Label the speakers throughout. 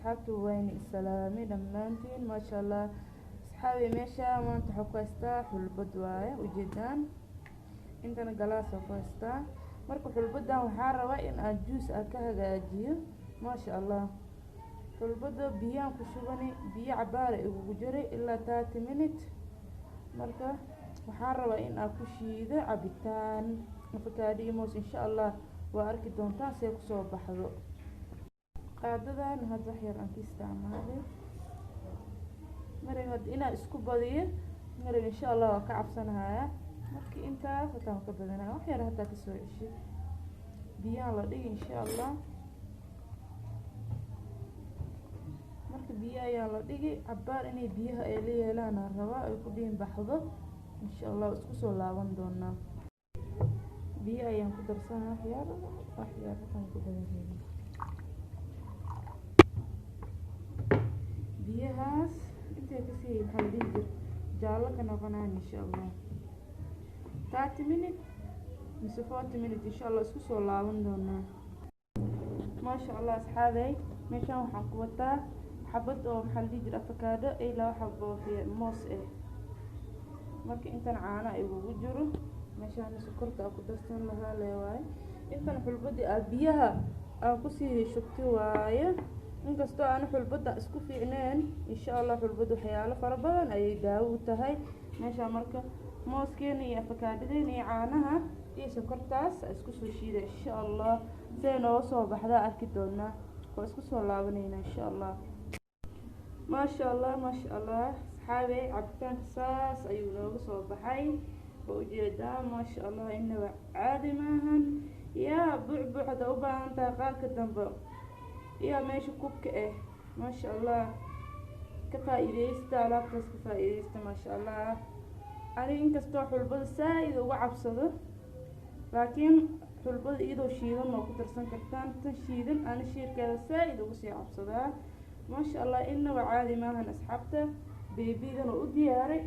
Speaker 1: أصحابتي وين السلامي دمانتين ما شاء الله. أصحابي ماشا ما أنت حكوستا حلبد واي وجدان intana galaasa ku haystaa marka xulbadan waxaa rabaa in aad juice ka hagaajiyo maasha allah. xulbada biyaan ku shubani biyo cabaar ugu jiray ilaa 30 minutes marka waxaa rabaa in aad ku shiido cabitaan avocado moos insha allah waa arki doontaa see ku soo baxdo. qaadadan hadda wax yar aan ka isticmaalay marka inaad isku badiyo marka insha allah waa ka cabsanayaa markii intaas hataan ka badanaa wax yar hataa kasoo ceshay biyaan la dhigi insha allah. marka biyo ayaa la dhigi cabaar inay biyaha ay la yeelaan aan rabaa ay ku dhiin baxdo insha allah isku soo laaban doonaa. biyo ayaan ku darsanaa wax yar hataan ku badanaa biyahaas intee kasii maxaa la dhihi jir jaallo ka noqonaan insha allah 30 minutes mise 40 minutes insha allah isku soo laaban doonaa. maasha allah asxaabay meeshaan waxaan ku wataa xabad oo maxaa la dhihi jira avocado ay laba xabo moos marka intan caano ay ugu jiro meeshaan sokorta ku darsan lahaa leeyahay intan xulbadii aad biyaha aan ku sii shubtay waaye inkastoo aan xulbada isku fiicneen insha allah xulbadu waxyaalo fara badan ayay daawo u tahay meeshaan marka mooskeena iyo avocadadeen iyo caanaha iyo sokortaas isku soo shiiday insha allah see noo soo baxda arki doonaa oo isku soo laabanayna insha allah. maasha allah asxaabay cabitaanka saas ayuu nooga soo baxay oo ujeedaa maasha allah inaba caadi maahan yaa buucbuucda u baahan tahay qaarka dambe iyo meesha kubka maasha allah ka faa'iideysta alaabtaas ka faa'iideysta maasha allah. ani inkastoo xulbada saaid uga cabsado laakiin xulbada iyadoo shiidan oo ku darsan kartaan tan shiidan ana shiirkeeda saaid uga sii cabsadaa maasha allah inaba caadi maahan asxaabta. beebigan oo u diyaaray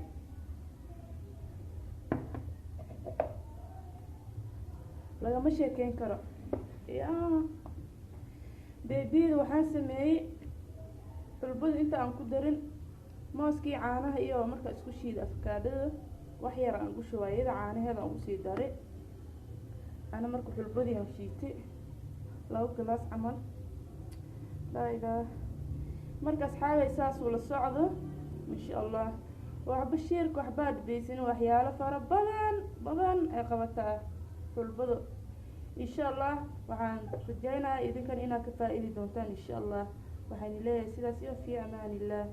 Speaker 1: lagama sheekeyn karo beebida waxaan sameeyey xulbada inta aan ku darin mooskii caanaha iyo marka isku shiida avocadada wax yar aan ku shubay iyada caanaheeda aan usii daray ana marka xulbadii aan shiitay 2 glass camal dayda marka asxaabay saas ula socdo insha allah waxba sheerka waxbaad beesin waxyaalo fara badan ay qabataa xulbada insha allah. waxaan rajaynayaa idinkan inaad ka faa'iidi doontaan insha allah. waxaan leeyahay sidaas iyo fi amaanillah.